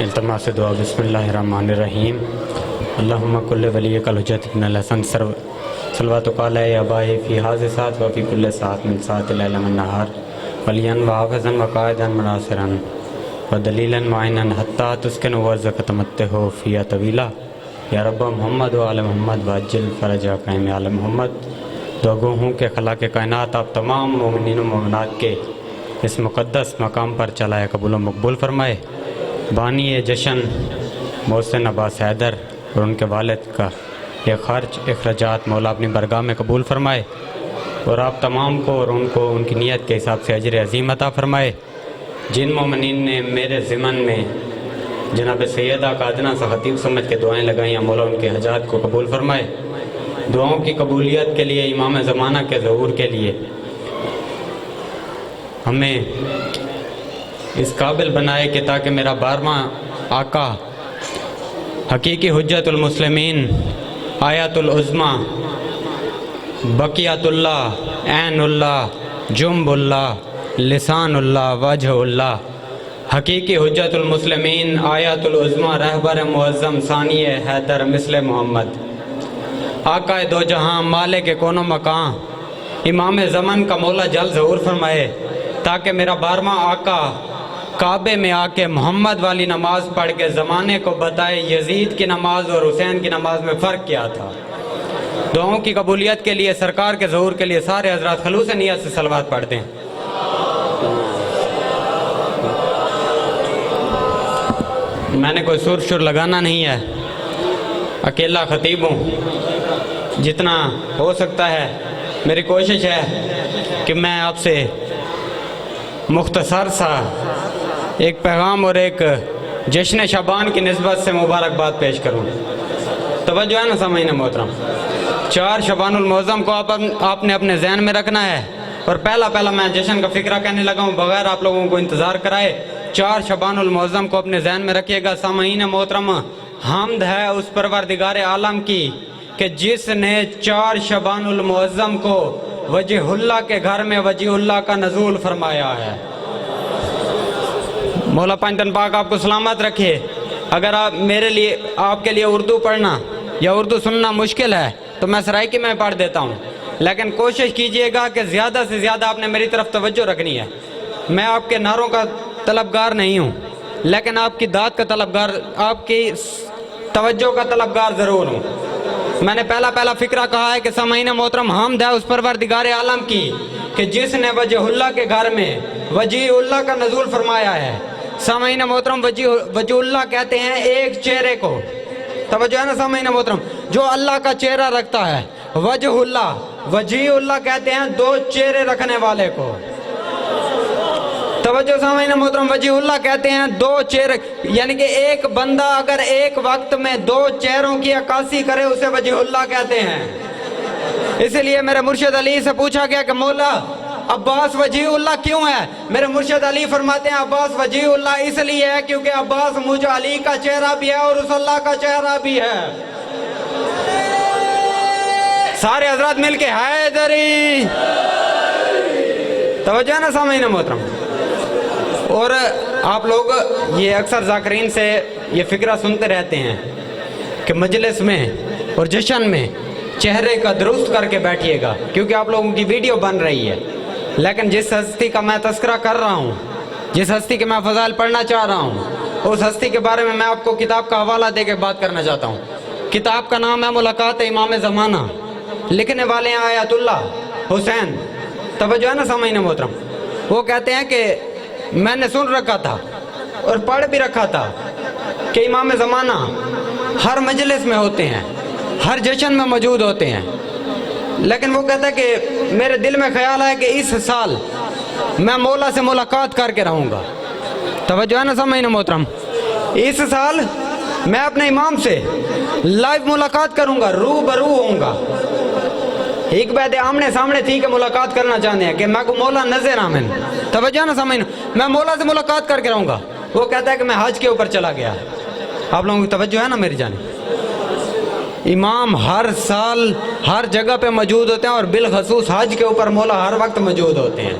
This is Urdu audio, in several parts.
التماس دعا بسم اللہ الرحمن الرحیم اللہم کل ولی کل حجت ابن الحسن صلوات علیہ ابائے فی حاضر ساتھ و فی کل ساتھ من ساتھ لیل من نہار ولیاً و حافظاً و قائداً مناصراً و دلیلاً معیناً حتیٰ تسکن ورزق تمتع ہو فی طویلہ یا رب محمد و آل محمد و عجل فرج قائم آل محمد دعا گو ہوں کہ خلاق کائنات آپ تمام مومنین و مومنات کے اس مقدس مقام پر چلائے قبول و مقبول فرمائے۔ بانی جشن محسن عباس حیدر اور ان کے والد کا یہ خرچ اخراجات مولا اپنی برگاہ میں قبول فرمائے اور آپ تمام کو اور ان کو ان کی نیت کے حساب سے اجر عظیم عطا فرمائے۔ جن مومنین نے میرے ضمن میں جناب سیدہ قادنہ سے خطیب سمجھ کے دعائیں لگائیں، مولا ان کے حاجات کو قبول فرمائے۔ دعاؤں کی قبولیت کے لیے امام زمانہ کے ظہور کے لیے ہمیں اس قابل بنائے کہ تاکہ میرا 12واں آقا حقیقی حجت المسلمین آیت العظمیٰ بقیت اللہ عین اللہ جنب اللہ لسان اللہ وجہ اللہ حقیقی حجت المسلمین آیت العظمیٰ رہبر معظم ثانی حیدر مثل محمد آقا دو جہاں مالک کونو مکان امام زمن کا مولا جل ظہور فرمائے تاکہ میرا 12واں آقا کعبے میں آ کے محمد والی نماز پڑھ کے زمانے کو بتائے یزید کی نماز اور حسین کی نماز میں فرق کیا تھا۔ دعاؤں کی قبولیت کے لیے سرکار کے ظہور کے لیے سارے حضرات خلوص نیت سے صلوات پڑھتے ہیں۔ میں نے کوئی سر شر لگانا نہیں ہے، اکیلا خطیب ہوں، جتنا ہو سکتا ہے میری کوشش ہے کہ میں آپ سے مختصر سا ایک پیغام اور ایک جشن شعبان کی نسبت سے مبارکباد پیش کروں۔ توجہ ہے نا سامعین محترم، 4 شعبان المعظم کو آپ نے اپنے ذہن میں رکھنا ہے، اور پہلا میں جشن کا فکرہ کہنے لگا ہوں بغیر آپ لوگوں کو انتظار کرائے۔ 4 شعبان المعظم کو اپنے ذہن میں رکھیے گا سامعین محترم۔ حمد ہے اس پروردگار عالم کی کہ جس نے 4 شعبان المعظم کو وجہ اللہ کے گھر میں وجہ اللہ کا نزول فرمایا ہے۔ مولا پنجتن پاک آپ کو سلامت رکھے۔ اگر آپ کے لیے اردو پڑھنا یا اردو سننا مشکل ہے تو میں سرائکی میں پڑھ دیتا ہوں، لیکن کوشش کیجئے گا کہ زیادہ سے زیادہ آپ نے میری طرف توجہ رکھنی ہے۔ میں آپ کے نعروں کا طلبگار نہیں ہوں، لیکن آپ کی داد کا طلبگار، آپ کی توجہ کا طلبگار ضرور ہوں۔ میں نے پہلا فکرہ کہا ہے کہ سامعین محترم حمد ہے اس پروردگار عالم کی کہ جس نے وجہ اللہ کے گھر میں وجہ اللہ کا نزول فرمایا ہے۔ سامعین محترم وجہ اللہ کہتے ہیں ایک چہرے کو، توجہ ہے نا سامعین محترم، جو اللہ کا چہرہ رکھتا ہے۔ وجہ اللہ کہتے ہیں 2 چہرے رکھنے والے کو۔ توجہ سامعین محترم، وجہ اللہ کہتے ہیں 2 چہرے، یعنی کہ ایک بندہ اگر ایک وقت میں 2 چہروں کی عکاسی کرے اسے وجہ اللہ کہتے ہیں۔ اس لیے میرے مرشد علی سے پوچھا گیا کہ مولا عباس وجہ اللہ کیوں ہے؟ میرے مرشد علی فرماتے ہیں عباس وجہ اللہ اس لیے ہے کیونکہ عباس مجھ علی کا چہرہ بھی ہے اور اس اللہ کا چہرہ بھی ہے۔ سارے حضرات مل کے حیدری، توجہ نا سامعین محترم۔ اور آپ لوگ یہ اکثر ذاکرین سے یہ فکرہ سنتے رہتے ہیں کہ مجلس میں اور جشن میں چہرے کا درست کر کے بیٹھیے گا، کیونکہ آپ لوگوں کی ویڈیو بن رہی ہے۔ لیکن جس ہستی کا میں تذکرہ کر رہا ہوں، جس ہستی کے میں فضائل پڑھنا چاہ رہا ہوں، اس ہستی کے بارے میں آپ کو کتاب کا حوالہ دے کے بات کرنا چاہتا ہوں۔ کتاب کا نام ہے ملاقات امام زمانہ، لکھنے والے ہیں آیت اللہ حسین۔ توجہ ہے نا سامعین محترم، وہ کہتے ہیں کہ میں نے سن رکھا تھا اور پڑھ بھی رکھا تھا کہ امام زمانہ ہر مجلس میں ہوتے ہیں، ہر جشن میں موجود ہوتے ہیں، لیکن وہ کہتا ہے کہ میرے دل میں خیال ہے کہ اس سال میں مولا سے ملاقات کر کے رہوں گا۔ توجہ ہے نا سامعین محترم، اس سال میں اپنے امام سے لائیو ملاقات کروں گا، روبرو ہوں گا۔ ایک بیعت آمنے سامنے تھی کہ ملاقات کرنا چاہتے ہیں کہ میں کو مولا نظر آمن، توجہ نا سامعین، میں مولا سے ملاقات کر کے رہوں گا۔ وہ کہتا ہے کہ میں حج کے اوپر چلا گیا۔ آپ لوگوں کی توجہ ہے نا میری جانب؟ امام ہر سال ہر جگہ پہ موجود ہوتے ہیں، اور بالخصوص حج کے اوپر مولا ہر وقت موجود ہوتے ہیں۔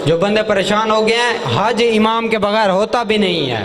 جو بندے پریشان ہو گئے ہیں، حج امام کے بغیر ہوتا بھی نہیں ہے۔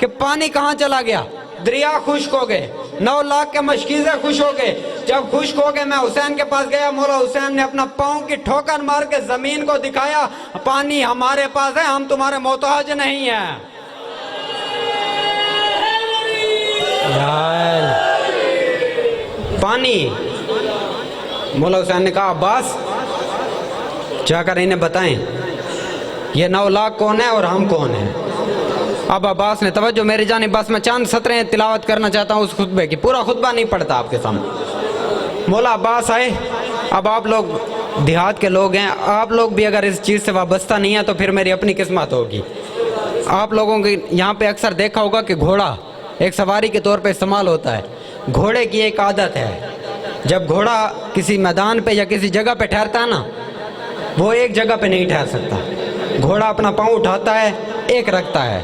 کہ پانی کہاں چلا گیا؟ دریا خشک ہو گئے، 9 لاکھ کے مشکیزیں خشک ہو گئے۔ جب خشک ہو گئے میں حسین کے پاس گیا، مولا حسین نے اپنا پاؤں کی ٹھوکر مار کے زمین کو دکھایا، پانی ہمارے پاس ہے، ہم تمہارے محتاج نہیں ہیں۔ پانی۔ مولا حسین نے کہا عباس جا کر انہیں بتائیں یہ 9 لاکھ کون ہے اور ہم کون ہیں۔ اب عباس نے توجہ میری جانب، بس میں چند سطریں تلاوت کرنا چاہتا ہوں اس خطبے کی، پورا خطبہ نہیں پڑھتا آپ کے سامنے۔ مولا عباس آئے، اب آپ لوگ دیہات کے لوگ ہیں، آپ لوگ بھی اگر اس چیز سے وابستہ نہیں ہیں تو پھر میری اپنی قسمت ہوگی۔ آپ لوگوں کی یہاں پہ اکثر دیکھا ہوگا کہ گھوڑا ایک سواری کے طور پہ استعمال ہوتا ہے۔ گھوڑے کی ایک عادت ہے، جب گھوڑا کسی میدان پہ یا کسی جگہ پہ ٹھہرتا ہے نا، وہ ایک جگہ پہ نہیں ٹھہر سکتا۔ گھوڑا اپنا پاؤں اٹھاتا ہے، ایک رکھتا ہے،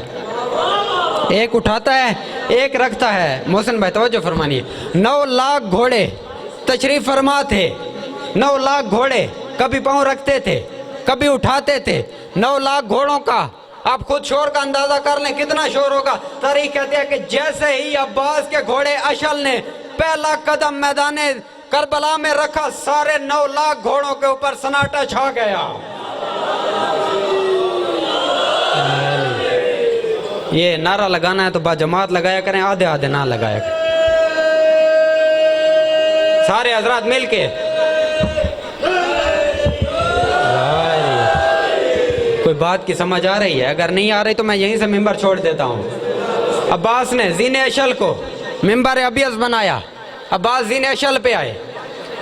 ایک اٹھاتا ہے، ایک رکھتا ہے۔ محسن بھائی توجہ فرمانیے، 9 لاکھ گھوڑے تشریف فرما تھے، 9 لاکھ گھوڑے کبھی پاؤں رکھتے تھے، کبھی اٹھاتے تھے۔ 9 لاکھ گھوڑوں کا آپ خود شور کا اندازہ کر لیں کتنا شور ہوگا۔ تاریخ کہتے ہیں کہ جیسے ہی عباس کے گھوڑے اشل نے پہلا قدم میدان کربلا میں رکھا، سارے 9 لاکھ گھوڑوں کے اوپر سناٹا چھا گیا۔ یہ نعرہ لگانا ہے تو با جماعت لگایا کریں، آدھے آدھے نہ لگایا کریں، سارے حضرات مل کے۔ کوئی بات کی سمجھ آ رہی ہے؟ اگر نہیں آ رہی تو میں یہیں سے ممبر چھوڑ دیتا ہوں۔ عباس نے زین اشل کو ممبر ابیض بنایا، عباس زین اشل پہ آئے،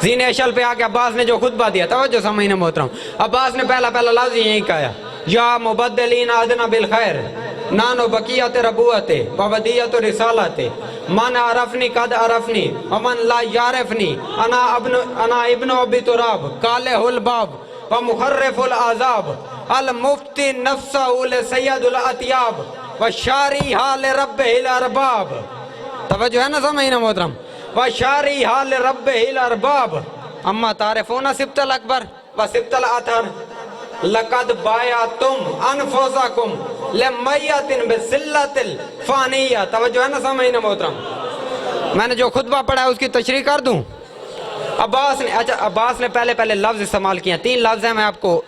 زین اشل پہ آ کے عباس نے جو خطبہ دیا، توجہ سامعین محترم، عباس نے پہلا لفظ یہی کہا، یا مبدلین ادنا بالخیر نانو بقیت ربوت وودیت رسالت من عرفنی قد عرفنی ومن لا یعرفنی انا ابن ابی تراب کالہ الباب ومخرف العذاب المفتی نفسہ لسید الاطیاب وشاری حال رب الارباب۔ توجہ ہے نا سامعین محترم، وشاری حال رب الارباب اما تعرفون سبت الاکبر وسبت الاطہر لقد بایعتم انفسکم لمیت بذلت الفانیہ۔ توجہ ہے نا سامعین محترم، میں نے جو خطبہ پڑھا ہے اس کی تشریح کر دوں۔ عباس نے پہلے لفظ استعمال کیا، 3 لفظ ہیں، میں آپ کو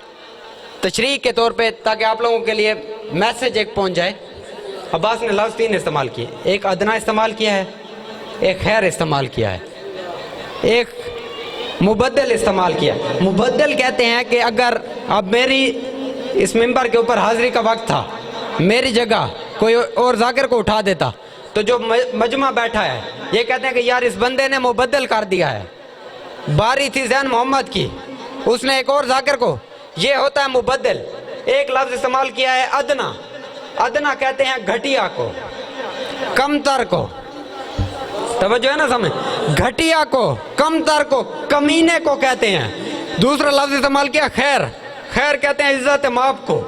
تشریح کے طور پہ تاکہ آپ لوگوں کے لیے میسج ایک پہنچ جائے۔ عباس نے لفظ 3 استعمال کیے، ایک ادنا استعمال کیا ہے، ایک خیر استعمال کیا ہے، ایک مبدل استعمال کیا۔ مبدل کہتے ہیں کہ اگر اب میری اس ممبر کے اوپر حاضری کا وقت تھا، میری جگہ کوئی اور ذاکر کو اٹھا دیتا تو جو مجمع بیٹھا ہے یہ کہتے ہیں کہ یار اس بندے نے مبدل کر دیا ہے، باری تھی زین محمد کی، اس نے ایک اور ذاکر کو، یہ ہوتا ہے مبدل۔ ایک لفظ استعمال کیا ہے ادنا، ادنا کہتے ہیں گھٹیا کو، کمتر کو، توجہ ہے نا سمجھ، گھٹیا کو، کمتر کو، کمینے کو کہتے ہیں۔ دوسرا لفظ استعمال کیا خیر، خیر کہتے ہیں عزت مآب کو،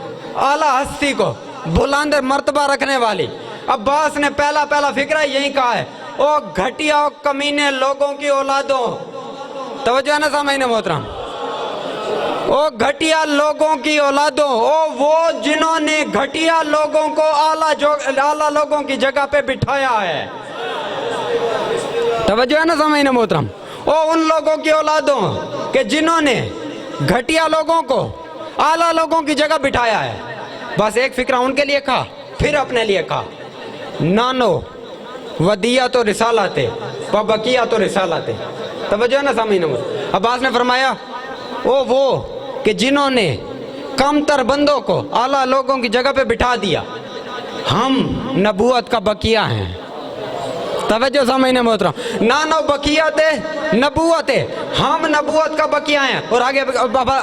اعلیٰ ہستی کو، بلند مرتبہ رکھنے والی۔ عباس نے پہلا فکرہ یہی کہا ہے، او گھٹیا کمینے لوگوں کی اولادوں، توجہ ہے نا سامعین محترم، او گھٹیا لوگوں کی اولادوں، او وہ جنہوں نے گھٹیا لوگوں کو اعلیٰ لوگوں کی جگہ پہ بٹھایا ہے، توجہ ہے نا سامعین محترم، او ان لوگوں کی اولادوں کہ جنہوں نے گھٹیا لوگوں کو اعلیٰ لوگوں کی جگہ بٹھایا ہے۔ بس ایک فکرہ ان کے لیے کہا، پھر اپنے لیے کہا، نانو ودیت و رسالت و بقیت و رسالت، توجہ ہے نا سامعین محترم۔ عباس نے فرمایا او وہ کہ جنہوں نے کم تر بندوں کو اعلیٰ لوگوں کی جگہ پہ بٹھا دیا، ہم نبوت کا بقیہ ہیں، توجہ سامعین محترم، نانو بقیت نبوت، ہم نبوت کا بقیہ ہیں۔ اور آگے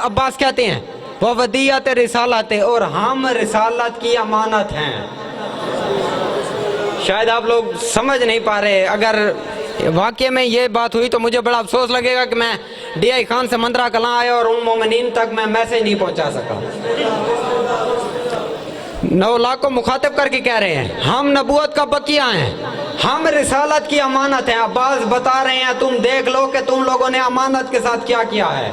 عباس کہتے ہیں وہ ودیت رسالت، اور ہم رسالت کی امانت ہیں۔ شاید آپ لوگ سمجھ نہیں پا رہے، اگر واقعے میں یہ بات ہوئی تو مجھے بڑا افسوس لگے گا کہ میں ڈی آئی خان سے مندرہ کلاں آیا اور ان مومنین تک میں میسج نہیں پہنچا سکا۔ 9 لاکھ کو مخاطب کر کے کہہ رہے ہیں ہم نبوت کا بقیہ ہیں، ہم رسالت کی امانت ہیں۔ عباس بتا رہے ہیں تم دیکھ لو کہ تم لوگوں نے امانت کے ساتھ کیا کیا ہے،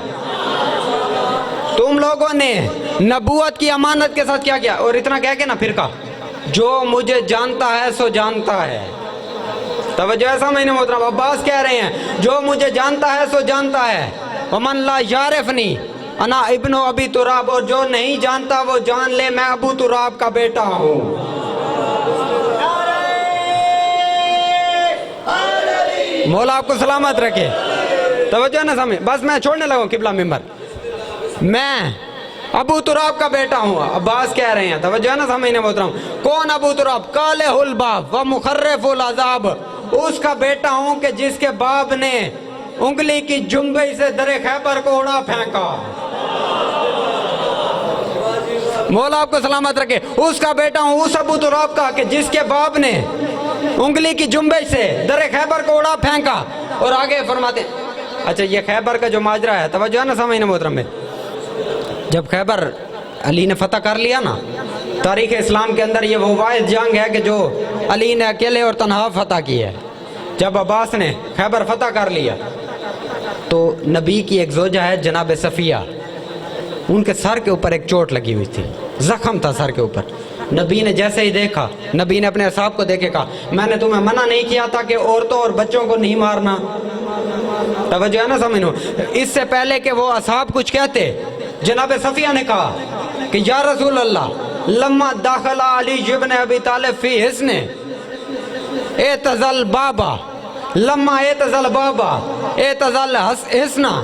تم لوگوں نے نبوت کی امانت کے ساتھ کیا کیا۔ اور اتنا کہہ کے نا پھر کہا جو مجھے جانتا ہے سو جانتا ہے. توجہ ہے سامعین محترم، عباس کہہ رہے ہیں جو مجھے جانتا ہے سو جانتا ہے. ومن لا یعرفنی انا ابن ابی تراب، اور جو نہیں جانتا وہ جان لے میں ابو تراب کا بیٹا ہوں. مولا آپ کو سلامت رکھے. توجہ نہ سامنے، بس میں چھوڑنے لگا ہوں قبلہ منبر. میں ابو تراب کا بیٹا ہوں، عباس کہہ رہے ہیں. توجہ نہ سامعین محترم، کون ابو تراب؟ کالہ الباب و مخرف العذاب، اس کا بیٹا ہوں کہ جس کے باپ نے انگلی کی جنبی سے در خیبر کو اڑا پھینکا. مولا آپ کو سلامت رکھے. اس کا بیٹا ہوں اس ابو تراب کا کہ جس کے باپ نے انگلی کی جنبی سے در خیبر کو اڑا پھینکا. اور آگے فرماتے ہیں، اچھا یہ خیبر کا جو ماجرا ہے، توجہ ہے نا سامعین محترم میں، جب خیبر علی نے فتح کر لیا نا، تاریخ اسلام کے اندر یہ وہ واحد جنگ ہے کہ جو علی نے اکیلے اور تنہا فتح کی ہے. جب عباس نے خیبر فتح کر لیا تو نبی کی ایک زوجہ ہے جناب صفیہ، ان کے سر کے اوپر ایک چوٹ لگی ہوئی تھی، زخم تھا سر کے اوپر. نبی نے جیسے ہی دیکھا، نبی نے اپنے اصحاب کو دیکھے کہا میں نے تمہیں منع نہیں کیا تھا کہ عورتوں اور بچوں کو نہیں مارنا. توجہ ہے نا سمجھو. اس سے پہلے کہ وہ اصحاب کچھ کہتے، جناب صفیہ نے کہا کہ یا رسول اللہ لما داخل علی ابن ابی طالب فی حسن اعتزل بابا، لما اعتزل بابا اعتزل حسنہ،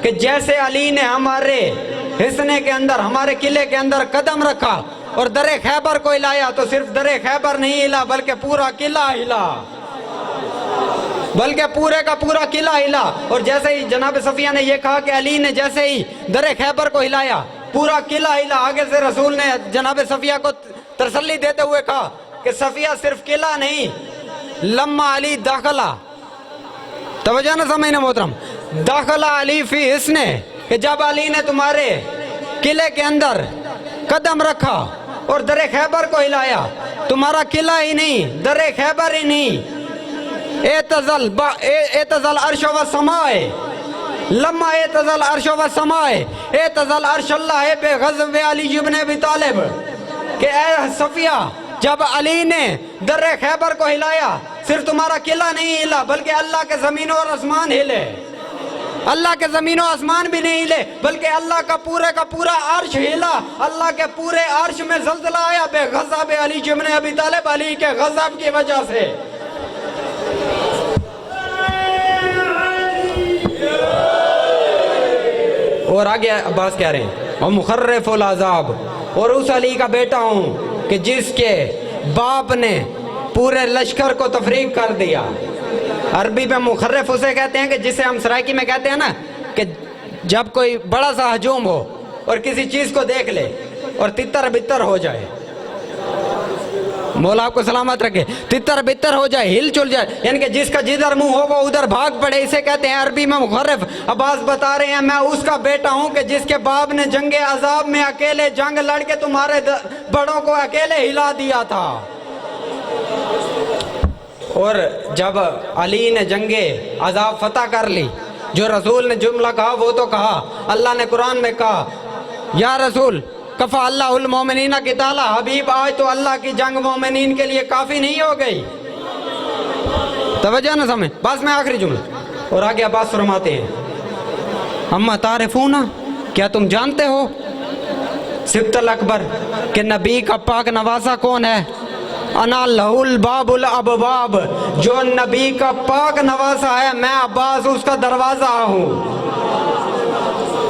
کہ جیسے علی نے ہمارے حسنے کے اندر، ہمارے قلعے کے اندر قدم رکھا اور در خیبر کو ہلایا، تو صرف در خیبر نہیں ہلا بلکہ پورا قلعہ ہلا، بلکہ پورے کا پورا قلعہ ہلا. اور جیسے ہی جناب صفیہ نے یہ کہا کہ علی نے جیسے ہی در خیبر کو ہلایا پورا قلعہ ہلا، آگے سے رسول نے جناب صفیہ کو تسلی دیتے ہوئے کہا کہ صفیہ صرف قلعہ نہیں، لما علی داخلہ، توجہ نہ سمجھنا محترم، داخلہ علی فی حسن، کہ جب علی نے تمہارے قلعے کے اندر قدم رکھا اور در خیبر کو ہلایا، تمہارا قلعہ ہی نہیں، در خیبر ہی نہیں، اعتزل عرش و سمائے، لما اعتزل عرش و سمائے اعتزل عرش اللہ بے غضب علی ابن ابی طالب، کہ اے صفیہ جب علی نے در خیبر کو ہلایا صرف تمہارا قلعہ نہیں ہلا بلکہ اللہ کے زمین اور آسمان ہلے. اللہ کے زمین و آسمان بھی نہیں ہلے بلکہ اللہ کا پورا عرش ہلا. اللہ کے پورے عرش میں زلزلہ آیا بے غضب علی ابن ابی طالب، علی کے غضب کی وجہ سے. اور آگے عباس کہہ رہے ہیں اور مخرف العذاب، اور اس علی کا بیٹا ہوں کہ جس کے باپ نے پورے لشکر کو تفریق کر دیا. عربی میں مخرف اسے کہتے ہیں کہ جسے ہم سرائکی میں کہتے ہیں نا کہ جب کوئی بڑا سا ہجوم ہو اور کسی چیز کو دیکھ لے اور تتر بتر ہو جائے، مولا آپ کو سلامت رکھے، تتر بتر ہو جائے، ہل چل جائے، یعنی کہ جس کا جدھر منہ ہو وہ ادھر بھاگ پڑے، اسے کہتے ہیں عربی میں مخرف. عباس بتا رہے ہیں میں اس کا بیٹا ہوں کہ جس کے باپ نے جنگ عذاب میں اکیلے جنگ لڑ کے تمہارے بڑوں کو اکیلے ہلا دیا تھا. اور جب علی نے جنگ عذاب فتح کر لی، جو رسول نے جملہ کہا وہ تو کہا، اللہ نے قرآن میں کہا یا رسول کفا اللہ المومنین قتالا، حبیب آج تو اللہ کی جنگ مومنین کے لیے کافی نہیں ہو گئی. توجہ نہ سمجھ، بس میں آخری جملہ. اور آگے عباس فرماتے ہیں اما تعرفون، کیا تم جانتے ہو سبت الاکبر کہ نبی کا پاک نوازہ کون ہے؟ انا لہ الباب الابواب، جو نبی کا پاک نوازہ ہے میں عباس اس کا دروازہ ہوں.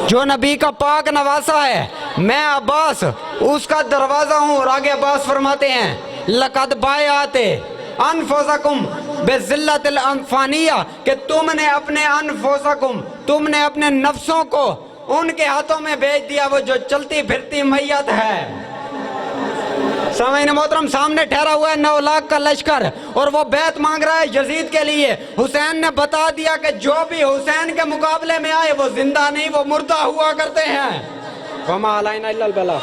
جو نبی کا پاک نوازہ ہے میں عباس اس کا دروازہ ہوں. اور آگے عباس فرماتے ہیں لقد بایعت انفسکم بذلت الانفانیہ، کہ تم نے اپنے انفسکم، تم نے اپنے نفسوں کو ان کے ہاتھوں میں بیچ دیا، وہ جو چلتی پھرتی میت ہے. سامعین محترم، سامنے ٹھہرا ہوا ہے 9 لاکھ کا لشکر اور وہ بیعت مانگ رہا ہے یزید کے لیے. حسین نے بتا دیا کہ جو بھی حسین کے مقابلے میں آئے وہ زندہ نہیں، وہ مردہ ہوا کرتے ہیں. وما علینا الا البلاغ.